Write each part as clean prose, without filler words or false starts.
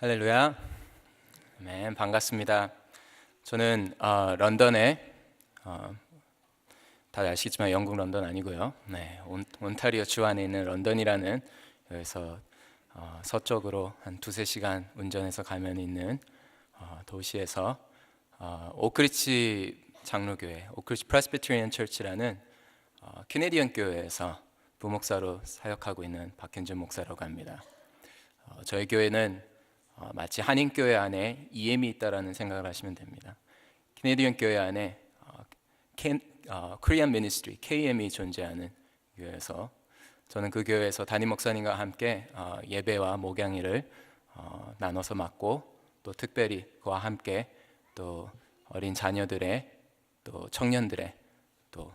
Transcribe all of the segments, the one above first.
할렐루야. 네, 반갑습니다. 저는 런던에 다들 아시겠지만 영국 런던 아니고요. 네, 온타리오 주 안에 있는 런던이라는 여기서 서쪽으로 한 두세 시간 운전해서 가면 있는 도시에서 오크리치 장로교회, 오크리치 프레스비테리언 처치라는 캐네디언 교회에서 부목사로 사역하고 있는 박현준 목사라고 합니다. 저희 교회는 마치 한인교회 안에 EM이 있다라는 생각을 하시면 됩니다. 캐네디언 교회 안에 Korean Ministry, KM이 존재하는 교회에서 저는 그 교회에서 담임 목사님과 함께 예배와 목양일을 나눠서 맡고 또 특별히 그와 함께 또 어린 자녀들의 또 청년들의 또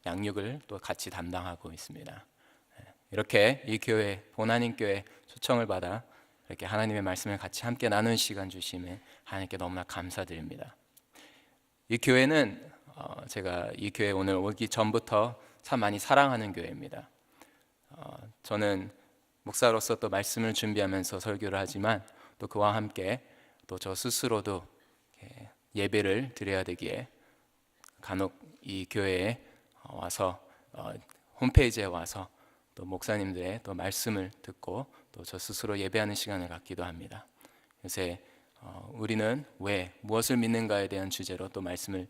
양육을 또 같이 담당하고 있습니다. 이렇게 이 교회 본한인 교회 초청을 받아 이렇게 하나님의 말씀을 같이 함께 나눈 시간 주심에 하나님께 너무나 감사드립니다. 이 교회는 제가 이 교회 오늘 오기 전부터 참 많이 사랑하는 교회입니다. 저는 목사로서 또 말씀을 준비하면서 설교를 하지만 또 그와 함께 또 저 스스로도 예배를 드려야 되기에 간혹 이 교회에 와서 홈페이지에 와서 또 목사님들의 또 말씀을 듣고 또 저 스스로 예배하는 시간을 갖기도 합니다. 요새 우리는 왜 무엇을 믿는가에 대한 주제로 또 말씀을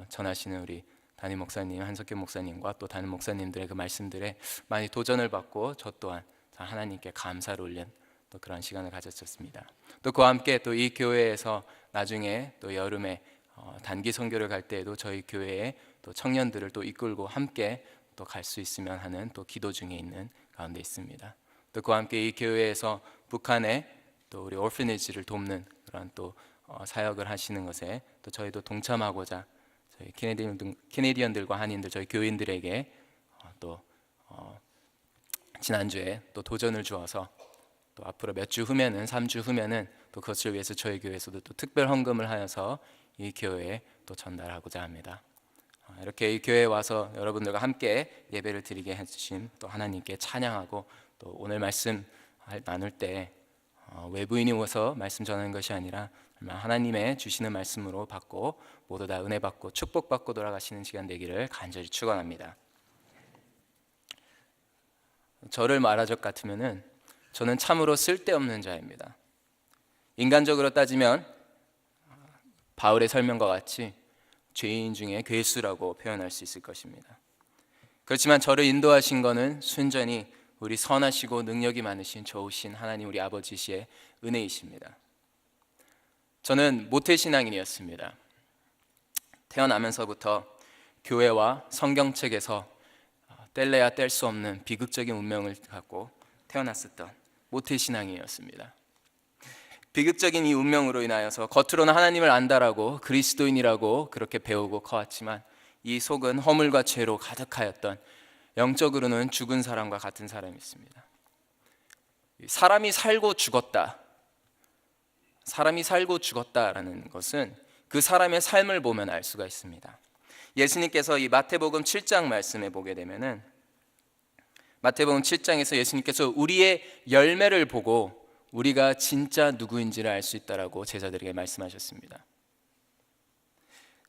전하시는 우리 담임 목사님, 한석규 목사님과 또 다른 목사님들의 그 말씀들에 많이 도전을 받고 저 또한 하나님께 감사를 올린 또 그런 시간을 가졌었습니다. 또 그와 함께 또 이 교회에서 나중에 또 여름에 단기 선교를 갈 때에도 저희 교회에 또 청년들을 또 이끌고 함께 또 갈 수 있으면 하는 또 기도 중에 있는 가운데 있습니다. 또 그와 함께 이 교회에서 북한에 또 우리 orphanage를 돕는 그런 또 사역을 하시는 것에 또 저희도 동참하고자 저희 캐네디언들과 한인들 저희 교인들에게 또 지난주에 또 도전을 주어서 또 앞으로 몇 주 후면은 3주 후면은 또 그것을 위해서 저희 교회에서도 또 특별 헌금을 하여서 이 교회에 또 전달하고자 합니다. 이렇게 이 교회에 와서 여러분들과 함께 예배를 드리게 해주신 또 하나님께 찬양하고 또 오늘 말씀 나눌 때 외부인이 오서 말씀 전하는 것이 아니라 하나님의 주시는 말씀으로 받고 모두 다 은혜 받고 축복 받고 돌아가시는 시간 되기를 간절히 축원합니다. 저를 말하적 같으면은 저는 참으로 쓸데없는 자입니다. 인간적으로 따지면 바울의 설명과 같이 죄인 중에 괴수라고 표현할 수 있을 것입니다. 그렇지만 저를 인도하신 것은 순전히 우리 선하시고 능력이 많으신 좋으신 하나님 우리 아버지시의 은혜이십니다. 저는 모태신앙인이었습니다. 태어나면서부터 교회와 성경책에서 뗄래야 뗄 수 없는 비극적인 운명을 갖고 태어났었던 모태신앙인이었습니다. 비극적인 이 운명으로 인하여서 겉으로는 하나님을 안다라고 그리스도인이라고 그렇게 배우고 커왔지만 이 속은 허물과 죄로 가득하였던 영적으로는 죽은 사람과 같은 사람이 있습니다. 사람이 살고 죽었다라는 것은 그 사람의 삶을 보면 알 수가 있습니다. 예수님께서 이 마태복음 7장 말씀에 보게 되면은 마태복음 7장에서 예수님께서 우리의 열매를 보고 우리가 진짜 누구인지를 알 수 있다라고 제자들에게 말씀하셨습니다.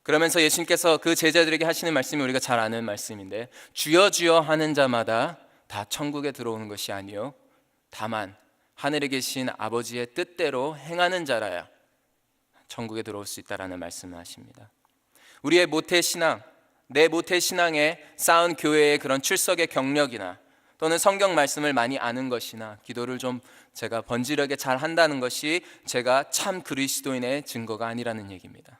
그러면서 예수님께서 그 제자들에게 하시는 말씀이 우리가 잘 아는 말씀인데 주여 주여 하는 자마다 다 천국에 들어오는 것이 아니요 다만 하늘에 계신 아버지의 뜻대로 행하는 자라야 천국에 들어올 수 있다라는 말씀을 하십니다. 우리의 모태신앙, 내 모태신앙에 쌓은 교회의 그런 출석의 경력이나 또는 성경 말씀을 많이 아는 것이나 기도를 좀 제가 번지르게 잘 한다는 것이 제가 참 그리스도인의 증거가 아니라는 얘기입니다.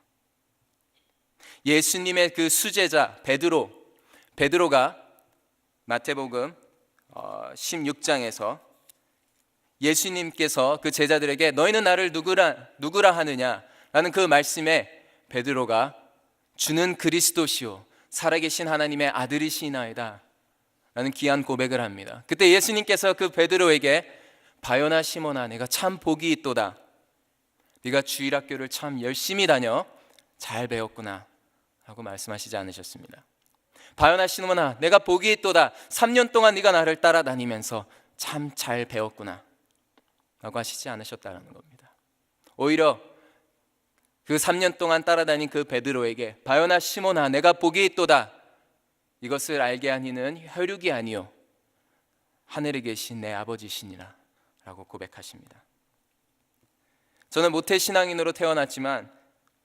예수님의 그 수제자 베드로가 마태복음 16장에서 예수님께서 그 제자들에게 너희는 나를 누구라 하느냐라는 그 말씀에 베드로가 주는 그리스도시요 살아계신 하나님의 아들이시나이다 라는 귀한 고백을 합니다. 그때 예수님께서 그 베드로에게 바요나 시몬아 내가 참 복이 있도다. 네가 주일학교를 참 열심히 다녀 잘 배웠구나 라고 말씀하시지 않으셨습니다. 바요나 시몬아 내가 복이 있도다. 3년 동안 네가 나를 따라다니면서 참 잘 배웠구나. 라고 하시지 않으셨다는 겁니다. 오히려 그 3년 동안 따라다닌 그 베드로에게 바요나 시몬아 내가 복이 있도다 이것을 알게 한 이는 혈육이 아니요 하늘에 계신 내 아버지시니라 라고 고백하십니다. 저는 모태신앙인으로 태어났지만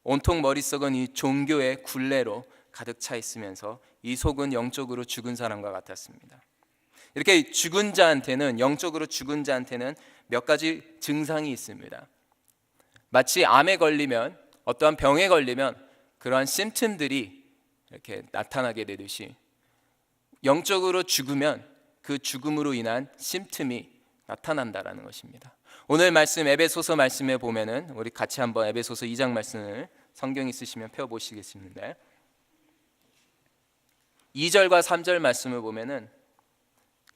온통 머릿속은 이 종교의 굴레로 가득 차 있으면서 이 속은 영적으로 죽은 사람과 같았습니다. 이렇게 죽은 자한테는 영적으로 죽은 자한테는 몇 가지 증상이 있습니다. 마치 암에 걸리면 어떠한 병에 걸리면 그러한 심틈들이 이렇게 나타나게 되듯이 영적으로 죽으면 그 죽음으로 인한 심틈이 나타난다라는 것입니다. 오늘 말씀 에베소서 말씀에 보면은 우리 같이 한번 에베소서 2장 말씀을 성경 있으시면 펴 보시겠습니다. 2절과 3절 말씀을 보면은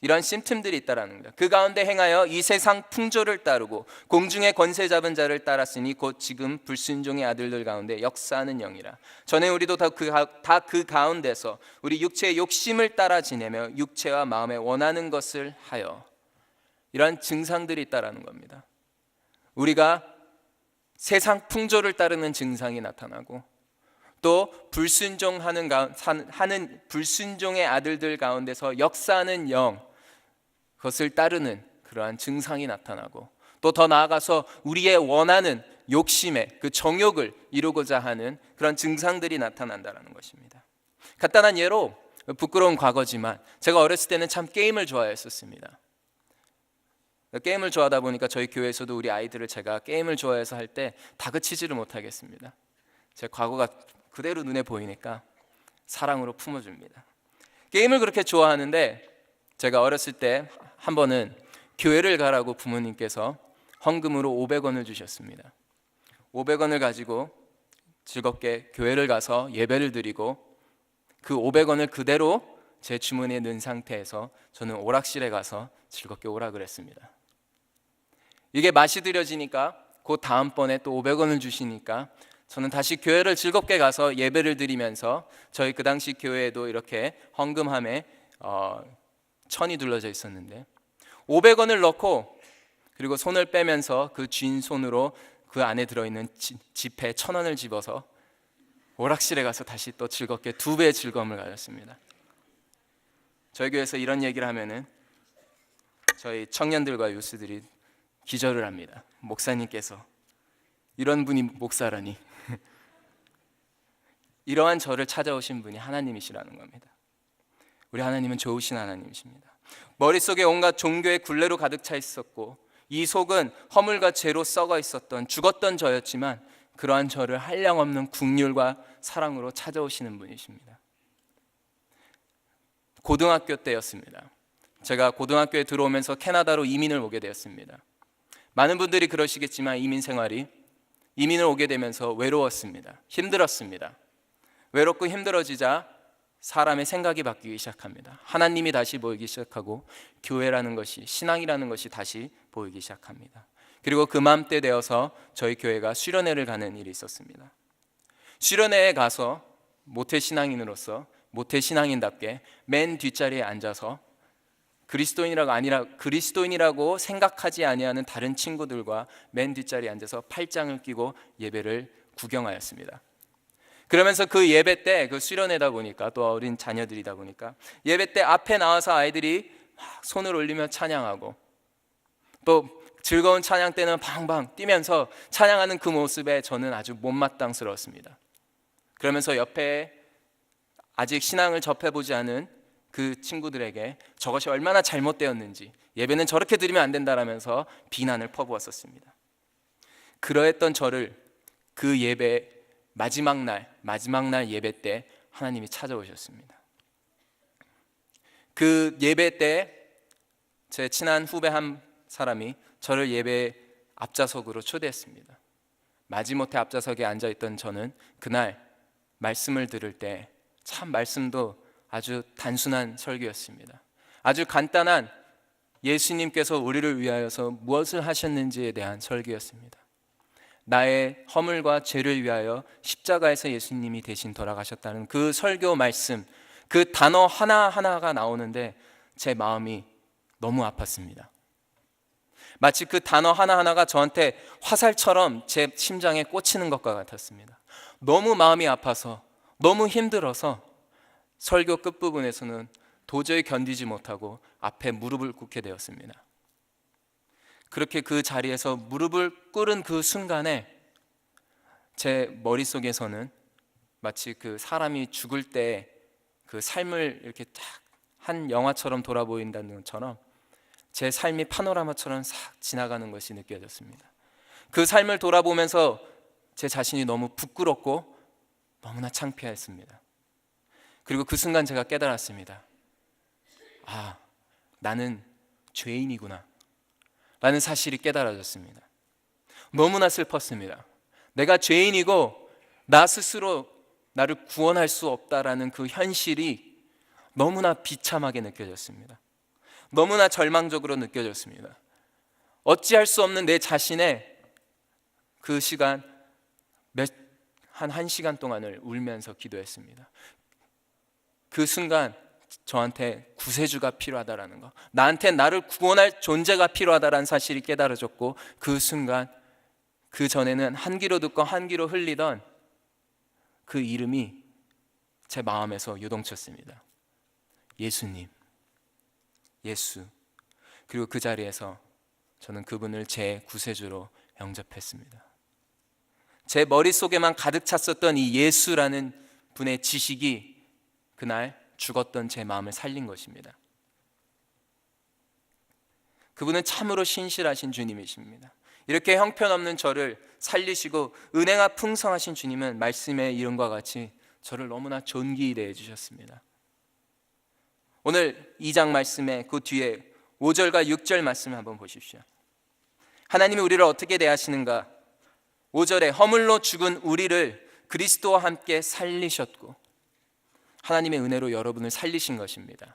이런 심틈들이 있다라는 거예요. 그 가운데 행하여 이 세상 풍조를 따르고 공중의 권세 잡은 자를 따랐으니 곧 지금 불순종의 아들들 가운데 역사하는 영이라. 전에 우리도 다 그 가운데서 우리 육체의 욕심을 따라 지내며 육체와 마음에 원하는 것을 하여 이러한 증상들이 있다라는 겁니다. 우리가 세상 풍조를 따르는 증상이 나타나고 또 불순종하는 불순종의 아들들 가운데서 역사하는 영 그것을 따르는 그러한 증상이 나타나고 또 더 나아가서 우리의 원하는 욕심의 그 정욕을 이루고자 하는 그런 증상들이 나타난다는 것입니다. 간단한 예로 부끄러운 과거지만 제가 어렸을 때는 참 게임을 좋아했었습니다. 게임을 좋아하다 보니까 저희 교회에서도 우리 아이들을 제가 게임을 좋아해서 할 때 다그치지를 못하겠습니다. 제 과거가 그대로 눈에 보이니까 사랑으로 품어줍니다. 게임을 그렇게 좋아하는데 제가 어렸을 때 한 번은 교회를 가라고 부모님께서 헌금으로 500원을 주셨습니다. 500원을 가지고 즐겁게 교회를 가서 예배를 드리고 그 500원을 그대로 제 주머니에 넣은 상태에서 저는 오락실에 가서 즐겁게 오락을 했습니다. 이게 맛이 들여지니까 그 다음번에 또 500원을 주시니까 저는 다시 교회를 즐겁게 가서 예배를 드리면서 저희 그 당시 교회에도 이렇게 헌금함에 천이 둘러져 있었는데 500원을 넣고 그리고 손을 빼면서 그 쥔 손으로 그 안에 들어있는 지폐 1000원을 집어서 오락실에 가서 다시 또 즐겁게 2배의 즐거움을 가졌습니다. 저희 교회에서 이런 얘기를 하면은 저희 청년들과 유스들이 기절을 합니다. 목사님께서 이런 분이 목사라니. 이러한 저를 찾아오신 분이 하나님이시라는 겁니다. 우리 하나님은 좋으신 하나님이십니다. 머릿속에 온갖 종교의 굴레로 가득 차 있었고 이 속은 허물과 죄로 썩어 있었던 죽었던 저였지만 그러한 저를 한량없는 긍휼과 사랑으로 찾아오시는 분이십니다. 고등학교 때였습니다. 제가 고등학교에 들어오면서 캐나다로 이민을 오게 되었습니다. 많은 분들이 그러시겠지만 이민을 오게 되면서 외로웠습니다. 힘들었습니다. 외롭고 힘들어지자 사람의 생각이 바뀌기 시작합니다. 하나님이 다시 보이기 시작하고 교회라는 것이, 신앙이라는 것이 다시 보이기 시작합니다. 그리고 그맘때 되어서 저희 교회가 수련회를 가는 일이 있었습니다. 수련회에 가서 모태신앙인으로서 모태신앙인답게 맨 뒷자리에 앉아서 그리스도인이라고 생각하지 아니하는 다른 친구들과 맨 뒷자리에 앉아서 팔짱을 끼고 예배를 구경하였습니다. 그러면서 그 예배 때, 그 수련회다 보니까 또 어린 자녀들이다 보니까 예배 때 앞에 나와서 아이들이 막 손을 올리며 찬양하고 또 즐거운 찬양 때는 방방 뛰면서 찬양하는 그 모습에 저는 아주 못마땅스러웠습니다. 그러면서 옆에 아직 신앙을 접해보지 않은 그 친구들에게 저것이 얼마나 잘못되었는지, 예배는 저렇게 드리면 안 된다라면서 비난을 퍼부었었습니다. 그러했던 저를 그 예배 마지막 날 예배 때 하나님이 찾아오셨습니다. 그 예배 때 제 친한 후배 한 사람이 저를 예배 앞좌석으로 초대했습니다. 마지못해 앞좌석에 앉아있던 저는 그날 말씀을 들을 때 참 말씀도 아주 단순한 설교였습니다. 아주 간단한 예수님께서 우리를 위하여서 무엇을 하셨는지에 대한 설교였습니다. 나의 허물과 죄를 위하여 십자가에서 예수님이 대신 돌아가셨다는 그 설교 말씀, 그 단어 하나하나가 나오는데 제 마음이 너무 아팠습니다. 마치 그 단어 하나하나가 저한테 화살처럼 제 심장에 꽂히는 것과 같았습니다. 너무 마음이 아파서, 너무 힘들어서 설교 끝부분에서는 도저히 견디지 못하고 앞에 무릎을 꿇게 되었습니다. 그렇게 그 자리에서 무릎을 꿇은 그 순간에 제 머릿속에서는 마치 그 사람이 죽을 때 그 삶을 이렇게 딱 한 영화처럼 돌아보인다는 것처럼 제 삶이 파노라마처럼 싹 지나가는 것이 느껴졌습니다. 그 삶을 돌아보면서 제 자신이 너무 부끄럽고 너무나 창피했습니다. 그리고 그 순간 제가 깨달았습니다. 아, 나는 죄인이구나 라는 사실이 깨달아졌습니다. 너무나 슬펐습니다. 내가 죄인이고 나 스스로 나를 구원할 수 없다라는 그 현실이 너무나 비참하게 느껴졌습니다. 너무나 절망적으로 느껴졌습니다. 어찌할 수 없는 내 자신의 그 시간 한 1시간 동안을 울면서 기도했습니다. 그 순간 저한테 구세주가 필요하다라는 거, 나한테 나를 구원할 존재가 필요하다라는 사실이 깨달아졌고, 그 순간 그 전에는 한 귀로 듣고 한 귀로 흘리던 그 이름이 제 마음에서 요동쳤습니다. 예수님, 예수. 그리고 그 자리에서 저는 그분을 제 구세주로 영접했습니다. 제 머릿속에만 가득 찼었던 이 예수라는 분의 지식이 그날 죽었던 제 마음을 살린 것입니다. 그분은 참으로 신실하신 주님이십니다. 이렇게 형편없는 저를 살리시고 은혜가 풍성하신 주님은 말씀의 이름과 같이 저를 너무나 존귀히 대해 주셨습니다. 오늘 2장 말씀의 그 뒤에 5절과 6절 말씀을 한번 보십시오. 하나님이 우리를 어떻게 대하시는가? 5절에 허물로 죽은 우리를 그리스도와 함께 살리셨고, 하나님의 은혜로 여러분을 살리신 것입니다.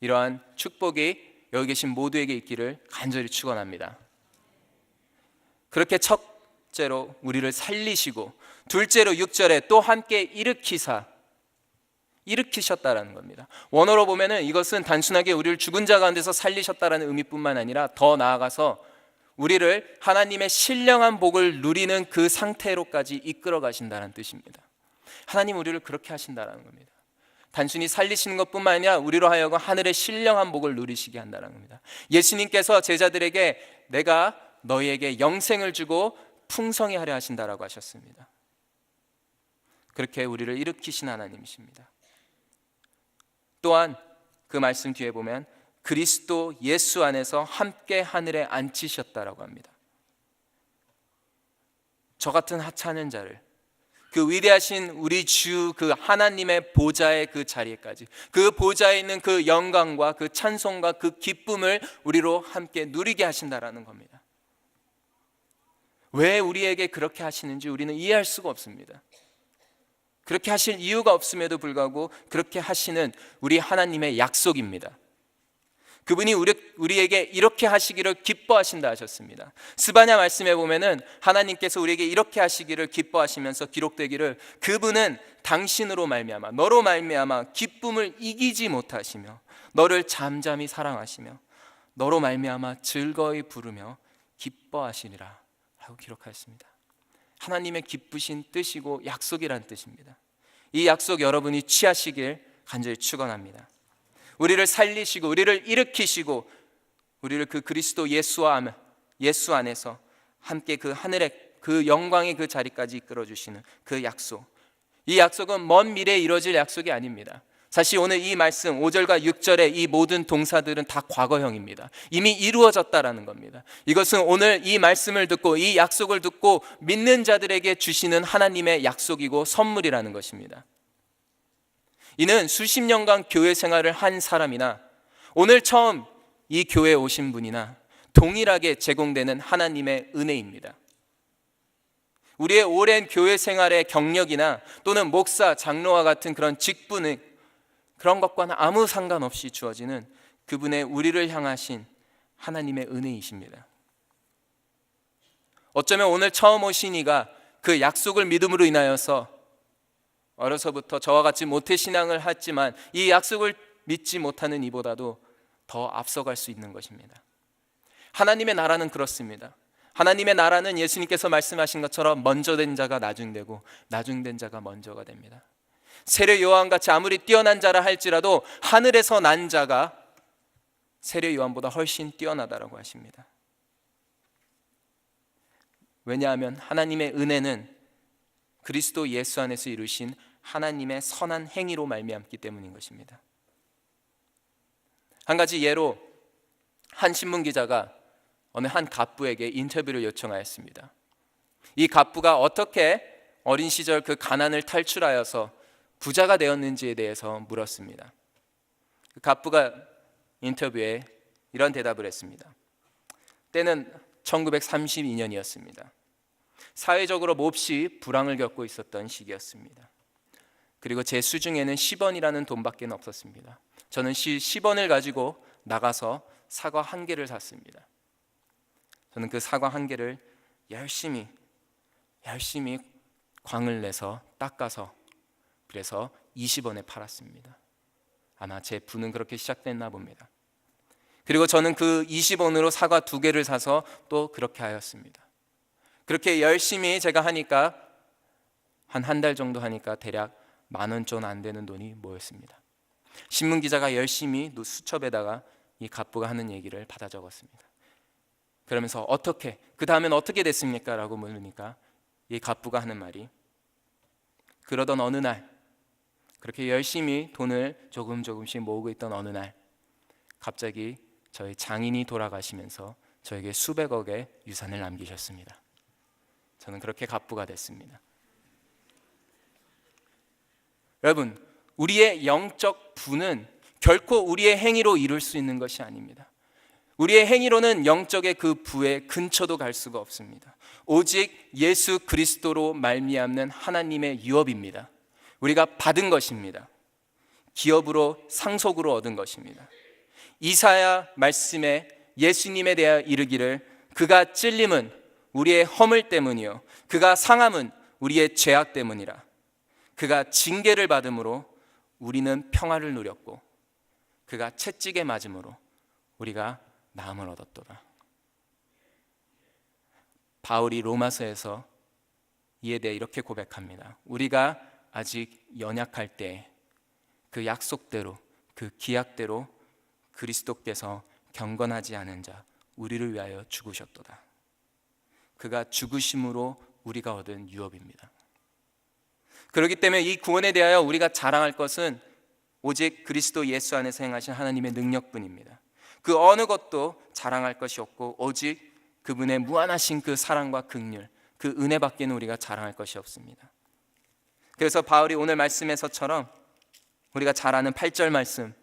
이러한 축복이 여기 계신 모두에게 있기를 간절히 축원합니다. 그렇게 첫째로 우리를 살리시고, 둘째로 6절에 또 함께 일으키셨다라는 겁니다. 원어로 보면은 이것은 단순하게 우리를 죽은 자 가운데서 살리셨다라는 의미뿐만 아니라 더 나아가서 우리를 하나님의 신령한 복을 누리는 그 상태로까지 이끌어 가신다는 뜻입니다. 하나님 우리를 그렇게 하신다는 겁니다. 단순히 살리시는 것뿐만 아니라 우리로 하여금 하늘의 신령한 복을 누리시게 한다는 겁니다. 예수님께서 제자들에게 내가 너희에게 영생을 주고 풍성히 하려 하신다라고 하셨습니다. 그렇게 우리를 일으키신 하나님이십니다. 또한 그 말씀 뒤에 보면 그리스도 예수 안에서 함께 하늘에 앉히셨다라고 합니다. 저 같은 하찮은 자를 그 위대하신 우리 주 그 하나님의 보좌의 그 자리에까지, 그 보좌에 있는 그 영광과 그 찬송과 그 기쁨을 우리로 함께 누리게 하신다라는 겁니다. 왜 우리에게 그렇게 하시는지 우리는 이해할 수가 없습니다. 그렇게 하실 이유가 없음에도 불구하고 그렇게 하시는 우리 하나님의 약속입니다. 그분이 우리에게 이렇게 하시기를 기뻐하신다 하셨습니다. 스바냐 말씀에 보면은 하나님께서 우리에게 이렇게 하시기를 기뻐하시면서 기록되기를 그분은 당신으로 말미암아 너로 말미암아 기쁨을 이기지 못하시며 너를 잠잠히 사랑하시며 너로 말미암아 즐거이 부르며 기뻐하시리라 라고 기록하였습니다. 하나님의 기쁘신 뜻이고 약속이란 뜻입니다. 이 약속 여러분이 취하시길 간절히 축원합니다. 우리를 살리시고 우리를 일으키시고 우리를 그 그리스도 예수 안에서 함께 그 하늘의 그 영광의 그 자리까지 이끌어 주시는 그 약속. 이 약속은 먼 미래에 이루어질 약속이 아닙니다. 사실 오늘 이 말씀 5절과 6절의 이 모든 동사들은 다 과거형입니다. 이미 이루어졌다라는 겁니다. 이것은 오늘 이 말씀을 듣고 이 약속을 듣고 믿는 자들에게 주시는 하나님의 약속이고 선물이라는 것입니다. 이는 수십 년간 교회 생활을 한 사람이나 오늘 처음 이 교회에 오신 분이나 동일하게 제공되는 하나님의 은혜입니다. 우리의 오랜 교회 생활의 경력이나 또는 목사, 장로와 같은 그런 직분은 그런 것과는 아무 상관없이 주어지는 그분의 우리를 향하신 하나님의 은혜이십니다. 어쩌면 오늘 처음 오신 이가 그 약속을 믿음으로 인하여서 어려서부터 저와 같이 모태신앙을 했지만 이 약속을 믿지 못하는 이보다도 더 앞서갈 수 있는 것입니다. 하나님의 나라는 그렇습니다. 하나님의 나라는 예수님께서 말씀하신 것처럼 먼저 된 자가 나중되고 나중된 자가 먼저가 됩니다. 세례 요한같이 아무리 뛰어난 자라 할지라도 하늘에서 난 자가 세례 요한보다 훨씬 뛰어나다라고 하십니다. 왜냐하면 하나님의 은혜는 그리스도 예수 안에서 이루신 하나님의 선한 행위로 말미암기 때문인 것입니다. 한 가지 예로 한 신문 기자가 어느 한 갑부에게 인터뷰를 요청하였습니다. 이 갑부가 어떻게 어린 시절 그 가난을 탈출하여서 부자가 되었는지에 대해서 물었습니다. 그 갑부가 인터뷰에 이런 대답을 했습니다. 때는 1932년이었습니다. 사회적으로 몹시 불황을 겪고 있었던 시기였습니다. 그리고 제 수중에는 10원이라는 돈밖에 없었습니다. 저는 10원을 가지고 나가서 사과 한 개를 샀습니다. 저는 그 사과 한 개를 열심히 광을 내서 닦아서 그래서 20원에 팔았습니다. 아마 제 부는 그렇게 시작됐나 봅니다. 그리고 저는 그 20원으로 사과 2개를 사서 또 그렇게 하였습니다. 그렇게 열심히 제가 하니까 한 달 정도 하니까 대략 10,000원 좀 안 되는 돈이 모였습니다. 신문기자가 열심히 수첩에다가 이 갑부가 하는 얘기를 받아 적었습니다. 그러면서 어떻게, 그 다음엔 어떻게 됐습니까? 라고 물으니까 이 갑부가 하는 말이, 그러던 어느 날, 그렇게 열심히 돈을 조금씩 모으고 있던 어느 날 갑자기 저희 장인이 돌아가시면서 저에게 수백억의 유산을 남기셨습니다. 저는 그렇게 갑부가 됐습니다. 여러분, 우리의 영적 부는 결코 우리의 행위로 이룰 수 있는 것이 아닙니다. 우리의 행위로는 영적의 그 부의 근처도 갈 수가 없습니다. 오직 예수 그리스도로 말미암는 하나님의 유업입니다. 우리가 받은 것입니다. 기업으로 상속으로 얻은 것입니다. 이사야 말씀에 예수님에 대하여 이르기를 그가 찔림은 우리의 허물 때문이요 그가 상함은 우리의 죄악 때문이라. 그가 징계를 받음으로 우리는 평화를 누렸고 그가 채찍에 맞음으로 우리가 나음을 얻었도다. 바울이 로마서에서 이에 대해 이렇게 고백합니다. 우리가 아직 연약할 때 그 약속대로 그 기약대로 그리스도께서 경건하지 않은 자 우리를 위하여 죽으셨도다. 그가 죽으심으로 우리가 얻은 유업입니다. 그렇기 때문에 이 구원에 대하여 우리가 자랑할 것은 오직 그리스도 예수 안에서 행하신 하나님의 능력뿐입니다. 그 어느 것도 자랑할 것이 없고 오직 그분의 무한하신 그 사랑과 긍휼, 그 은혜밖에는 우리가 자랑할 것이 없습니다. 그래서 바울이 오늘 말씀에서처럼 우리가 잘 아는 8절 말씀,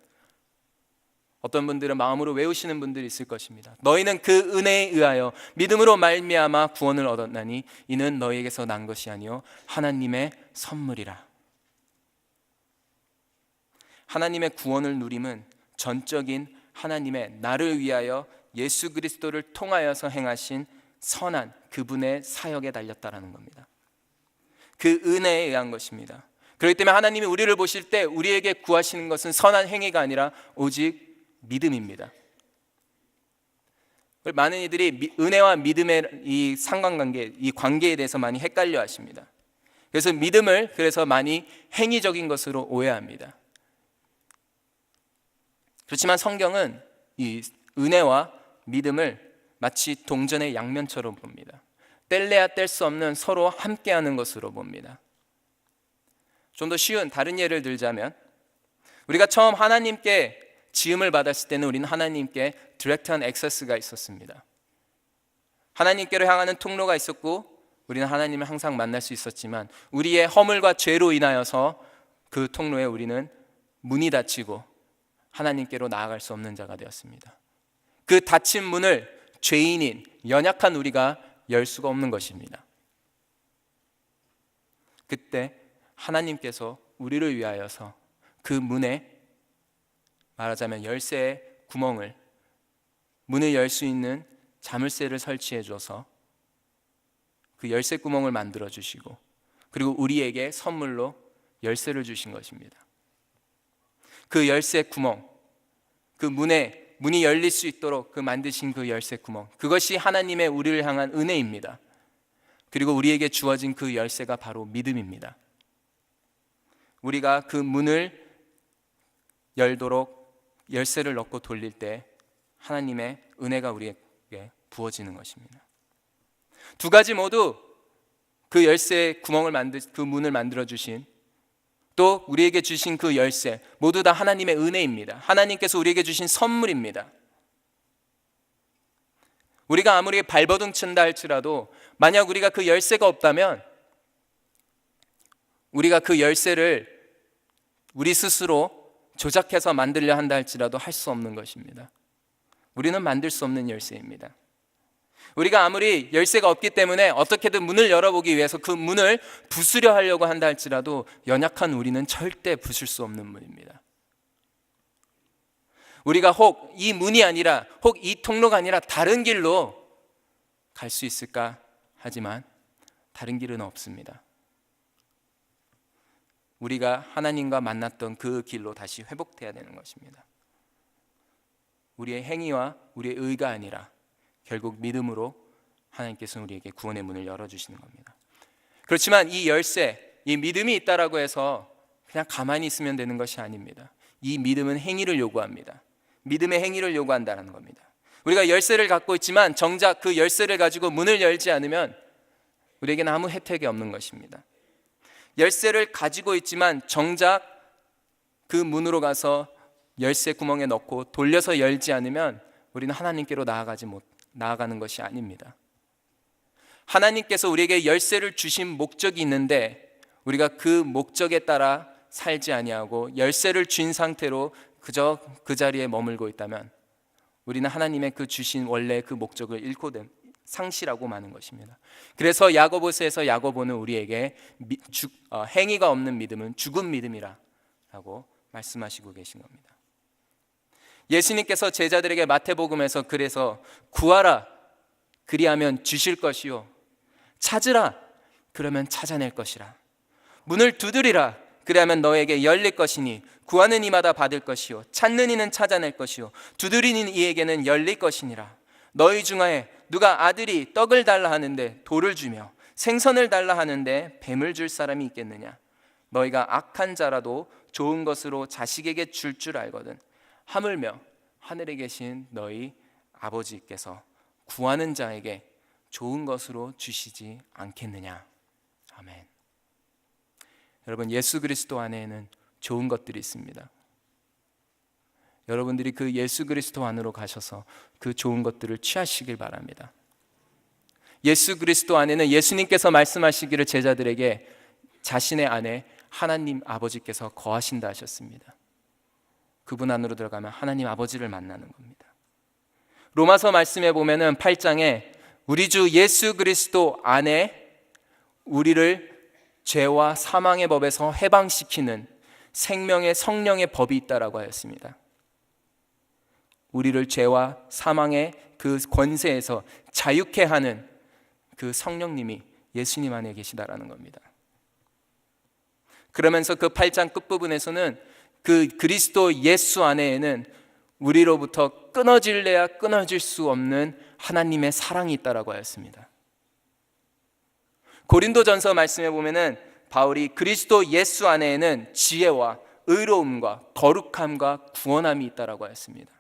어떤 분들은 마음으로 외우시는 분들이 있을 것입니다. 너희는 그 은혜에 의하여 믿음으로 말미암아 구원을 얻었나니 이는 너희에게서 난 것이 아니요 하나님의 선물이라. 하나님의 구원을 누림은 전적인 하나님의 나를 위하여 예수 그리스도를 통하여서 행하신 선한 그분의 사역에 달렸다라는 겁니다. 그 은혜에 의한 것입니다. 그렇기 때문에 하나님이 우리를 보실 때 우리에게 구하시는 것은 선한 행위가 아니라 오직 믿음입니다. 많은 이들이 은혜와 믿음의 이 상관관계, 이 관계에 대해서 많이 헷갈려 하십니다. 그래서 믿음을 많이 행위적인 것으로 오해합니다. 그렇지만 성경은 이 은혜와 믿음을 마치 동전의 양면처럼 봅니다. 뗄래야 뗄 수 없는 서로 함께하는 것으로 봅니다. 좀 더 쉬운 다른 예를 들자면 우리가 처음 하나님께 지음을 받았을 때는 우리는 하나님께 디렉트한 액세스가 있었습니다. 하나님께로 향하는 통로가 있었고 우리는 하나님을 항상 만날 수 있었지만 우리의 허물과 죄로 인하여서 그 통로에 우리는 문이 닫히고 하나님께로 나아갈 수 없는 자가 되었습니다. 그 닫힌 문을 죄인인 연약한 우리가 열 수가 없는 것입니다. 그때 하나님께서 우리를 위하여서 그 문에 말하자면 열쇠의 구멍을, 문을 열 수 있는 자물쇠를 설치해 줘서 그 열쇠 구멍을 만들어 주시고 그리고 우리에게 선물로 열쇠를 주신 것입니다. 그 열쇠 구멍, 그 문에 문이 열릴 수 있도록 그 만드신 그 열쇠 구멍, 그것이 하나님의 우리를 향한 은혜입니다. 그리고 우리에게 주어진 그 열쇠가 바로 믿음입니다. 우리가 그 문을 열도록 열쇠를 넣고 돌릴 때 하나님의 은혜가 우리에게 부어지는 것입니다. 두 가지 모두 그 열쇠 구멍을 그 문을 만들어 주신, 또 우리에게 주신 그 열쇠, 모두 다 하나님의 은혜입니다. 하나님께서 우리에게 주신 선물입니다. 우리가 아무리 발버둥 친다 할지라도 만약 우리가 그 열쇠가 없다면 우리가 그 열쇠를 우리 스스로 조작해서 만들려 한다 할지라도 할 수 없는 것입니다. 우리는 만들 수 없는 열쇠입니다. 우리가 아무리 열쇠가 없기 때문에 어떻게든 문을 열어보기 위해서 그 문을 부수려 하려고 한다 할지라도 연약한 우리는 절대 부술 수 없는 문입니다. 우리가 혹 이 문이 아니라, 혹 이 통로가 아니라 다른 길로 갈 수 있을까 하지만 다른 길은 없습니다. 우리가 하나님과 만났던 그 길로 다시 회복돼야 되는 것입니다. 우리의 행위와 우리의 의가 아니라 결국 믿음으로 하나님께서는 우리에게 구원의 문을 열어주시는 겁니다. 그렇지만 이 열쇠, 이 믿음이 있다라고 해서 그냥 가만히 있으면 되는 것이 아닙니다. 이 믿음은 행위를 요구합니다. 믿음의 행위를 요구한다는 겁니다. 우리가 열쇠를 갖고 있지만 정작 그 열쇠를 가지고 문을 열지 않으면 우리에게는 아무 혜택이 없는 것입니다. 열쇠를 가지고 있지만 정작 그 문으로 가서 열쇠 구멍에 넣고 돌려서 열지 않으면 우리는 하나님께로 나아가는 것이 아닙니다. 하나님께서 우리에게 열쇠를 주신 목적이 있는데 우리가 그 목적에 따라 살지 아니하고 열쇠를 쥔 상태로 그저 그 자리에 머물고 있다면 우리는 하나님의 그 주신 원래 그 목적을 잃고 상실하고 마는 것입니다. 그래서 야고보서에서 야고보는 우리에게 행위가 없는 믿음은 죽은 믿음이라고 말씀하시고 계신 겁니다. 예수님께서 제자들에게 마태복음에서 그래서 구하라 그리하면 주실 것이요, 찾으라 그러면 찾아낼 것이라, 문을 두드리라 그리하면 너에게 열릴 것이니 구하는 이마다 받을 것이요 찾는 이는 찾아낼 것이요 두드리는 이에게는 열릴 것이니라. 너희 중에 누가 아들이 떡을 달라 하는데 돌을 주며 생선을 달라 하는데 뱀을 줄 사람이 있겠느냐? 너희가 악한 자라도 좋은 것으로 자식에게 줄 줄 알거든 하물며 하늘에 계신 너희 아버지께서 구하는 자에게 좋은 것으로 주시지 않겠느냐. 아멘. 여러분, 예수 그리스도 안에는 좋은 것들이 있습니다. 여러분들이 그 예수 그리스도 안으로 가셔서 그 좋은 것들을 취하시길 바랍니다. 예수 그리스도 안에는 예수님께서 말씀하시기를 제자들에게 자신의 안에 하나님 아버지께서 거하신다 하셨습니다. 그분 안으로 들어가면 하나님 아버지를 만나는 겁니다. 로마서 말씀에 보면은 8장에 우리 주 예수 그리스도 안에 우리를 죄와 사망의 법에서 해방시키는 생명의 성령의 법이 있다라고 하였습니다. 우리를 죄와 사망의 그 권세에서 자유케 하는 그 성령님이 예수님 안에 계시다라는 겁니다. 그러면서 그 8장 끝부분에서는 그 그리스도 예수 안에는 우리로부터 끊어질래야 끊어질 수 없는 하나님의 사랑이 있다라고 하였습니다. 고린도전서 말씀에 보면은 바울이 그리스도 예수 안에는 지혜와 의로움과 거룩함과 구원함이 있다라고 하였습니다.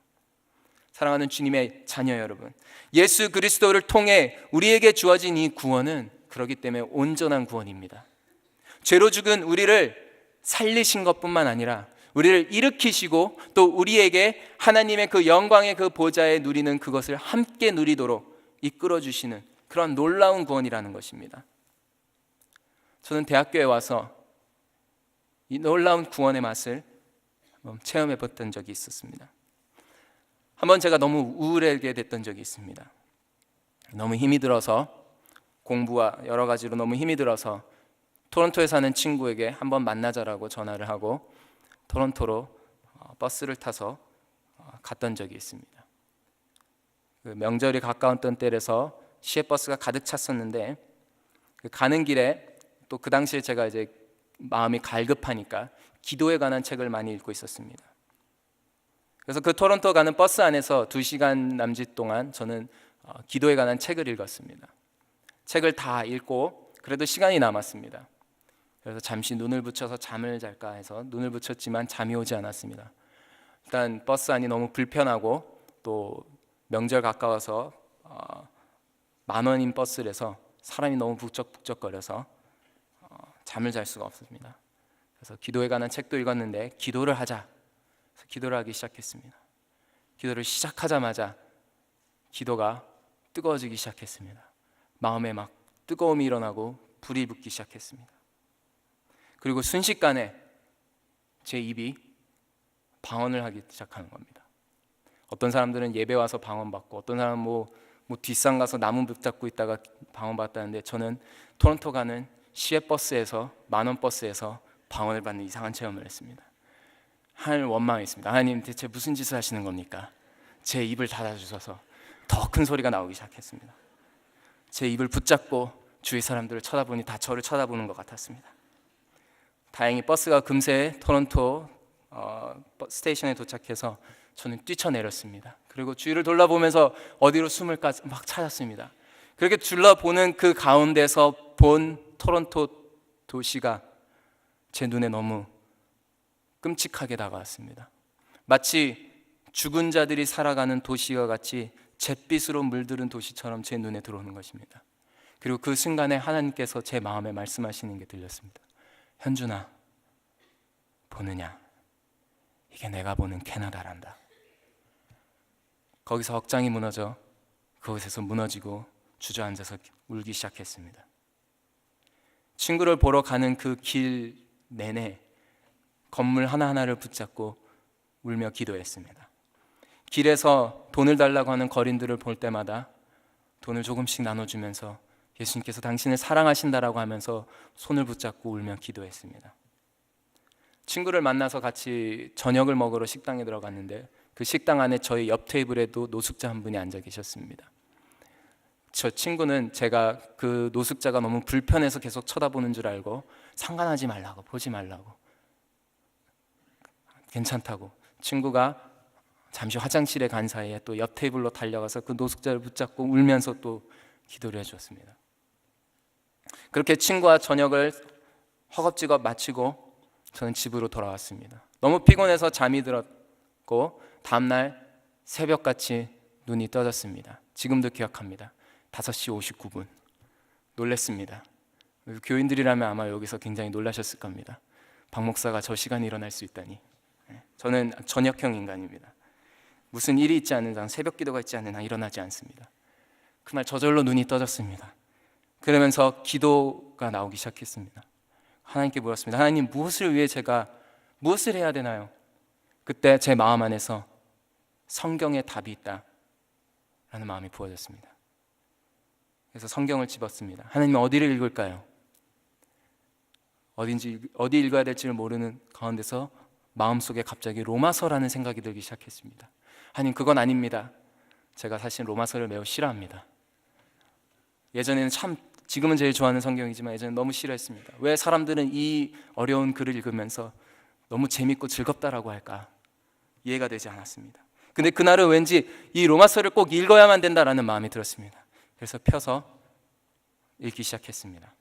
사랑하는 주님의 자녀 여러분, 예수 그리스도를 통해 우리에게 주어진 이 구원은 그렇기 때문에 온전한 구원입니다. 죄로 죽은 우리를 살리신 것뿐만 아니라 우리를 일으키시고 또 우리에게 하나님의 그 영광의 그 보좌에 누리는 그것을 함께 누리도록 이끌어 주시는 그런 놀라운 구원이라는 것입니다. 저는 대학교에 와서 이 놀라운 구원의 맛을 체험해 봤던 적이 있었습니다. 한번 제가 너무 우울하게 됐던 적이 있습니다. 너무 힘이 들어서, 공부와 여러 가지로 너무 힘이 들어서 토론토에 사는 친구에게 한번 만나자라고 전화를 하고 토론토로 버스를 타서 갔던 적이 있습니다. 그 명절이 가까웠던 때라서 시외버스가 가득 찼었는데 가는 길에 또 그 당시에 제가 이제 마음이 갈급하니까 기도에 관한 책을 많이 읽고 있었습니다. 그래서 그 토론토 가는 버스 안에서 2시간 남짓 동안 저는 기도에 관한 책을 읽었습니다. 책을 다 읽고 그래도 시간이 남았습니다. 그래서 잠시 눈을 붙여서 잠을 잘까 해서 눈을 붙였지만 잠이 오지 않았습니다. 일단 버스 안이 너무 불편하고 또 명절 가까워서 10,000원인 버스라서 사람이 너무 북적북적거려서 잠을 잘 수가 없습니다. 그래서 기도에 관한 책도 읽었는데 기도를 하자. 그래서 기도를 하기 시작했습니다. 기도를 시작하자마자 기도가 뜨거워지기 시작했습니다. 마음에 막 뜨거움이 일어나고 불이 붙기 시작했습니다. 그리고 순식간에 제 입이 방언을 하기 시작하는 겁니다. 어떤 사람들은 예배 와서 방언 받고 어떤 사람은 뭐 뒷산 가서 나무 붙잡고 있다가 방언 받다는데 저는 토론토 가는 시외버스에서 10,000원 버스에서 방언을 받는 이상한 체험을 했습니다. 하나님을 원망했습니다. 하나님 대체 무슨 짓을 하시는 겁니까? 제 입을 닫아주셔서 더 큰 소리가 나오기 시작했습니다. 제 입을 붙잡고 주위 사람들을 쳐다보니 다 저를 쳐다보는 것 같았습니다. 다행히 버스가 금세 토론토 스테이션에 도착해서 저는 뛰쳐내렸습니다. 그리고 주위를 돌아보면서 어디로 숨을까 막 찾았습니다. 그렇게 둘러보는 그 가운데서 본 토론토 도시가 제 눈에 너무 끔찍하게 다가왔습니다. 마치 죽은 자들이 살아가는 도시와 같이 잿빛으로 물들은 도시처럼 제 눈에 들어오는 것입니다. 그리고 그 순간에 하나님께서 제 마음에 말씀하시는 게 들렸습니다. 현준아, 보느냐? 이게 내가 보는 캐나다란다. 거기서 억장이 무너져 그곳에서 무너지고 주저앉아서 울기 시작했습니다. 친구를 보러 가는 그 길 내내 건물 하나하나를 붙잡고 울며 기도했습니다. 길에서 돈을 달라고 하는 거린들을 볼 때마다 돈을 조금씩 나눠주면서 예수님께서 당신을 사랑하신다라고 하면서 손을 붙잡고 울며 기도했습니다. 친구를 만나서 같이 저녁을 먹으러 식당에 들어갔는데 그 식당 안에 저희 옆 테이블에도 노숙자 한 분이 앉아 계셨습니다. 저 친구는 제가 그 노숙자가 너무 불편해서 계속 쳐다보는 줄 알고 상관하지 말라고, 보지 말라고, 괜찮다고, 친구가 잠시 화장실에 간 사이에 또 옆 테이블로 달려가서 그 노숙자를 붙잡고 울면서 또 기도를 해주었습니다. 그렇게 친구와 저녁을 허겁지겁 마치고 저는 집으로 돌아왔습니다. 너무 피곤해서 잠이 들었고 다음날 새벽같이 눈이 떠졌습니다. 지금도 기억합니다. 5시 59분. 놀랐습니다. 교인들이라면 아마 여기서 굉장히 놀라셨을 겁니다. 박 목사가 저 시간에 일어날 수 있다니. 저는 저녁형 인간입니다. 무슨 일이 있지 않는 한, 새벽 기도가 있지 않는 한 일어나지 않습니다. 그날 저절로 눈이 떠졌습니다. 그러면서 기도가 나오기 시작했습니다. 하나님께 물었습니다. 하나님, 무엇을 위해 제가 무엇을 해야 되나요? 그때 제 마음 안에서 성경에 답이 있다 라는 마음이 부어졌습니다. 그래서 성경을 집었습니다. 하나님, 어디를 읽을까요? 어디 읽어야 될지를 모르는 가운데서 마음속에 갑자기 로마서라는 생각이 들기 시작했습니다. 하나님, 그건 아닙니다. 제가 사실 로마서를 매우 싫어합니다. 예전에는 지금은 제일 좋아하는 성경이지만 예전에 너무 싫어했습니다. 왜 사람들은 이 어려운 글을 읽으면서 너무 재밌고 즐겁다라고 할까? 이해가 되지 않았습니다. 근데 그날은 왠지 이 로마서를 꼭 읽어야만 된다라는 마음이 들었습니다. 그래서 펴서 읽기 시작했습니다.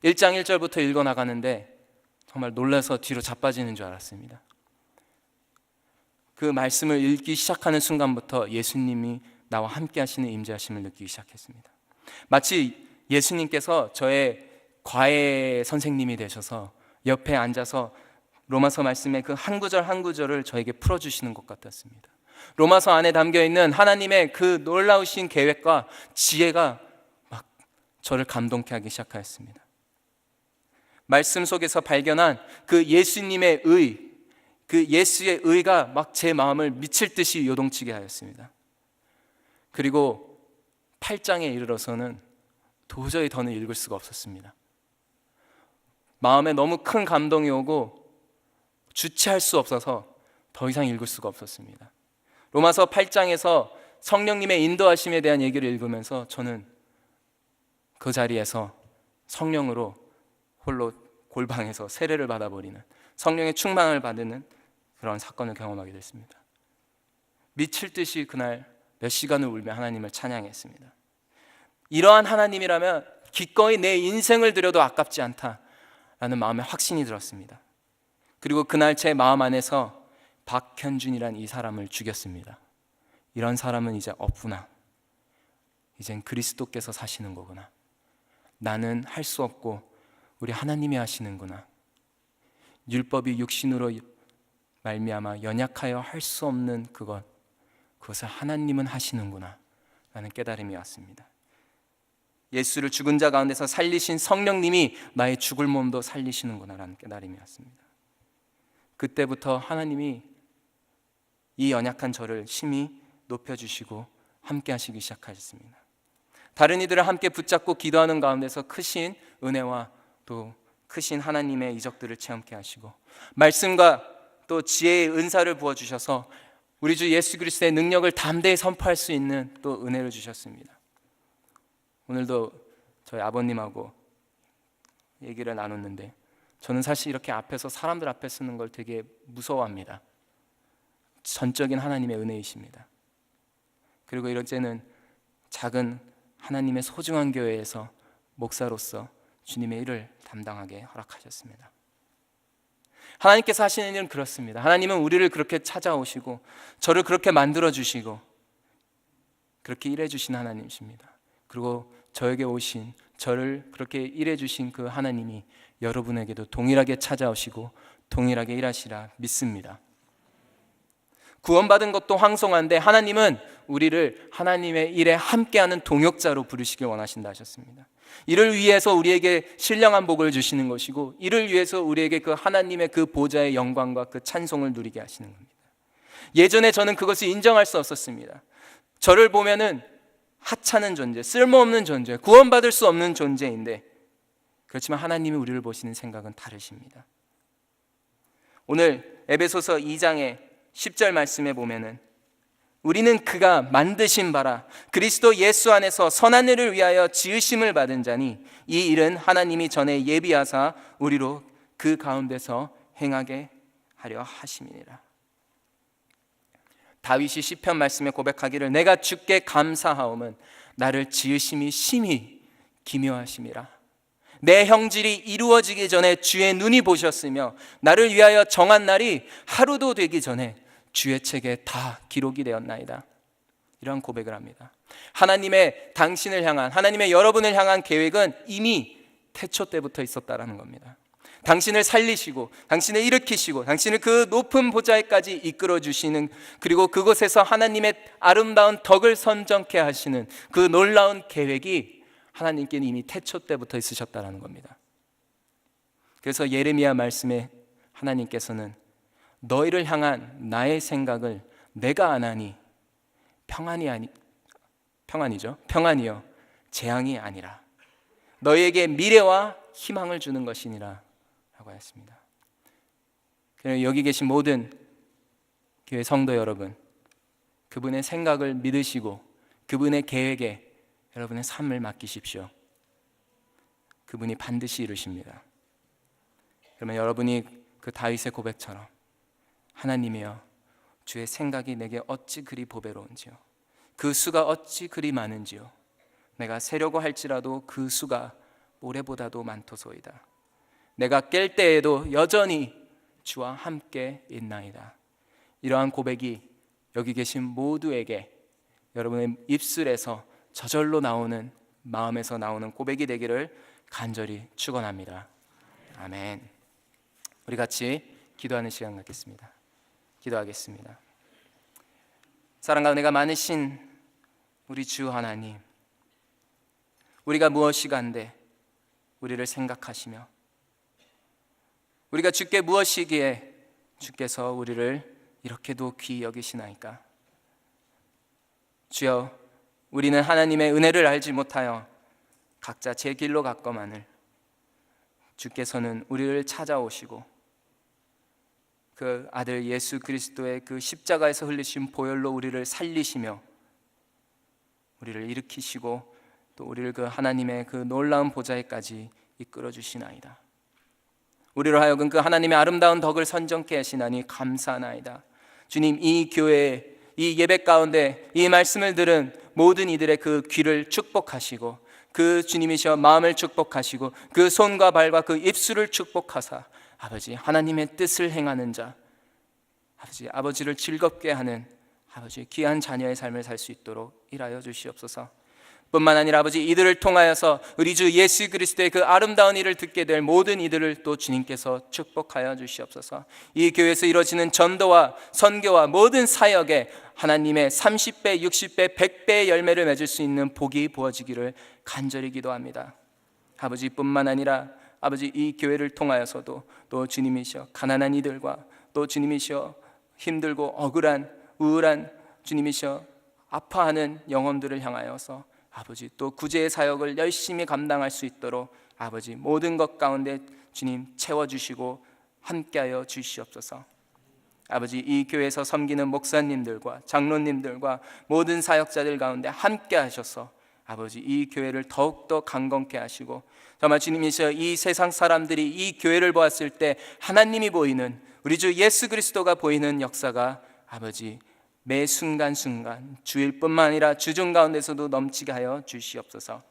1장 1절부터 읽어나가는데 정말 놀라서 뒤로 자빠지는 줄 알았습니다. 그 말씀을 읽기 시작하는 순간부터 예수님이 나와 함께 하시는 임재하심을 느끼기 시작했습니다. 마치 예수님께서 저의 과외 선생님이 되셔서 옆에 앉아서 로마서 말씀의 그 한 구절 한 구절을 저에게 풀어주시는 것 같았습니다. 로마서 안에 담겨있는 하나님의 그 놀라우신 계획과 지혜가 막 저를 감동케 하기 시작하였습니다. 말씀 속에서 발견한 그 예수님의 의, 그 예수의 의가 막 제 마음을 미칠 듯이 요동치게 하였습니다. 그리고 8장에 이르러서는 도저히 더는 읽을 수가 없었습니다. 마음에 너무 큰 감동이 오고 주체할 수 없어서 더 이상 읽을 수가 없었습니다. 로마서 8장에서 성령님의 인도하심에 대한 얘기를 읽으면서 저는 그 자리에서 성령으로 홀로 골방에서 세례를 받아버리는, 성령의 충만을 받는 그런 사건을 경험하게 됐습니다. 미칠 듯이 그날 몇 시간을 울며 하나님을 찬양했습니다. 이러한 하나님이라면 기꺼이 내 인생을 드려도 아깝지 않다라는 마음에 확신이 들었습니다. 그리고 그날 제 마음 안에서 박현준이란 이 사람을 죽였습니다. 이런 사람은 이제 없구나. 이젠 그리스도께서 사시는 거구나. 나는 할 수 없고 우리 하나님이 하시는구나. 율법이 육신으로 말미암아 연약하여 할 수 없는 그것을 하나님은 하시는구나 라는 깨달음이 왔습니다. 예수를 죽은 자 가운데서 살리신 성령님이 나의 죽을 몸도 살리시는구나 라는 깨달음이 왔습니다. 그때부터 하나님이 이 연약한 저를 심히 높여주시고 함께 하시기 시작하셨습니다. 다른 이들을 함께 붙잡고 기도하는 가운데서 크신 은혜와 또 크신 하나님의 이적들을 체험케 하시고 말씀과 또 지혜의 은사를 부어주셔서 우리 주 예수 그리스도의 능력을 담대히 선포할 수 있는 또 은혜를 주셨습니다. 오늘도 저희 아버님하고 얘기를 나눴는데 저는 사실 이렇게 앞에서 사람들 앞에 쓰는 걸 되게 무서워합니다. 전적인 하나님의 은혜이십니다. 그리고 이제는 작은 하나님의 소중한 교회에서 목사로서 주님의 일을 담당하게 허락하셨습니다. 하나님께서 하시는 일은 그렇습니다. 하나님은 우리를 그렇게 찾아오시고 저를 그렇게 만들어주시고 그렇게 일해주신 하나님이십니다. 그리고 저에게 오신 저를 그렇게 일해주신 그 하나님이 여러분에게도 동일하게 찾아오시고 동일하게 일하시라 믿습니다. 구원받은 것도 황송한데 하나님은 우리를 하나님의 일에 함께하는 동역자로 부르시길 원하신다 하셨습니다. 이를 위해서 우리에게 신령한 복을 주시는 것이고 이를 위해서 우리에게 그 하나님의 그 보좌의 영광과 그 찬송을 누리게 하시는 겁니다. 예전에 저는 그것을 인정할 수 없었습니다. 저를 보면은 하찮은 존재, 쓸모없는 존재, 구원받을 수 없는 존재인데 그렇지만 하나님이 우리를 보시는 생각은 다르십니다. 오늘 에베소서 2장의 10절 말씀에 보면은 우리는 그가 만드신 바라 그리스도 예수 안에서 선한 일을 위하여 지으심을 받은 자니 이 일은 하나님이 전에 예비하사 우리로 그 가운데서 행하게 하려 하심이니라. 다윗이 시편 말씀에 고백하기를 내가 주께 감사하오면 나를 지으심이 심히 기묘하심이라. 내 형질이 이루어지기 전에 주의 눈이 보셨으며 나를 위하여 정한 날이 하루도 되기 전에 주의 책에 다 기록이 되었나이다. 이러한 고백을 합니다. 하나님의 당신을 향한 하나님의 여러분을 향한 계획은 이미 태초 때부터 있었다라는 겁니다. 당신을 살리시고 당신을 일으키시고 당신을 그 높은 보좌에까지 이끌어 주시는 그리고 그곳에서 하나님의 아름다운 덕을 선정케 하시는 그 놀라운 계획이 하나님께는 이미 태초 때부터 있으셨다라는 겁니다. 그래서 예레미야 말씀에 하나님께서는 너희를 향한 나의 생각을 내가 아나니 평안이요 재앙이 아니라 너희에게 미래와 희망을 주는 것이니라 라고 했습니다. 여기 계신 모든 교회 성도 여러분, 그분의 생각을 믿으시고 그분의 계획에 여러분의 삶을 맡기십시오. 그분이 반드시 이루십니다. 그러면 여러분이 그 다윗의 고백처럼 하나님이여 주의 생각이 내게 어찌 그리 보배로운지요 그 수가 어찌 그리 많은지요 내가 세려고 할지라도 그 수가 모래보다도 많도소이다. 내가 깰 때에도 여전히 주와 함께 있나이다. 이러한 고백이 여기 계신 모두에게 여러분의 입술에서 저절로 나오는 마음에서 나오는 고백이 되기를 간절히 축원합니다. 아멘. 우리 같이 기도하는 시간 갖겠습니다. 기도하겠습니다. 사랑과 은혜가 많으신 우리 주 하나님, 우리가 무엇이간데 우리를 생각하시며 우리가 주께 무엇이기에 주께서 우리를 이렇게도 귀히 여기시나이까. 주여, 우리는 하나님의 은혜를 알지 못하여 각자 제 길로 갔거만을 주께서는 우리를 찾아오시고 그 아들 예수 그리스도의 그 십자가에서 흘리신 보혈로 우리를 살리시며 우리를 일으키시고 또 우리를 그 하나님의 그 놀라운 보좌에까지 이끌어 주시나이다. 우리로 하여금 그 하나님의 아름다운 덕을 선정케 하시나니 감사하나이다. 주님, 이 교회에 이 예배 가운데 이 말씀을 들은 모든 이들의 그 귀를 축복하시고 그 주님이시여 마음을 축복하시고 그 손과 발과 그 입술을 축복하사 아버지 하나님의 뜻을 행하는 자, 아버지를 즐겁게 하는 귀한 자녀의 삶을 살 수 있도록 일하여 주시옵소서. 뿐만 아니라 아버지 이들을 통하여서 우리 주 예수 그리스도의 그 아름다운 일을 듣게 될 모든 이들을 또 주님께서 축복하여 주시옵소서. 이 교회에서 이루어지는 전도와 선교와 모든 사역에 하나님의 30배, 60배, 100배의 열매를 맺을 수 있는 복이 부어지기를 간절히 기도합니다. 아버지뿐만 아니라 아버지 이 교회를 통하여서도 또 주님이시여 가난한 이들과 또 주님이시여 힘들고 억울한 우울한 주님이시여 아파하는 영혼들을 향하여서 아버지 또 구제의 사역을 열심히 감당할 수 있도록 아버지 모든 것 가운데 주님 채워주시고 함께하여 주시옵소서. 아버지 이 교회에서 섬기는 목사님들과 장로님들과 모든 사역자들 가운데 함께 하셔서 아버지 이 교회를 더욱더 강건케 하시고 정말 주님이시여 이 세상 사람들이 이 교회를 보았을 때 하나님이 보이는 우리 주 예수 그리스도가 보이는 역사가 아버지 매 순간순간 주일뿐만 아니라 주중 가운데서도 넘치게 하여 주시옵소서.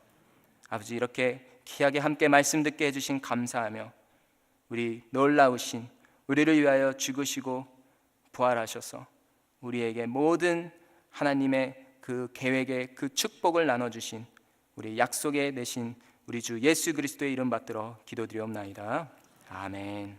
아버지 이렇게 귀하게 함께 말씀 듣게 해주신 감사하며 우리 놀라우신 우리를 위하여 죽으시고 부활하셔서 우리에게 모든 하나님의 그 계획의 그 축복을 나눠주신 우리 약속에 내신 우리 주 예수 그리스도의 이름 받들어 기도드리옵나이다. 아멘.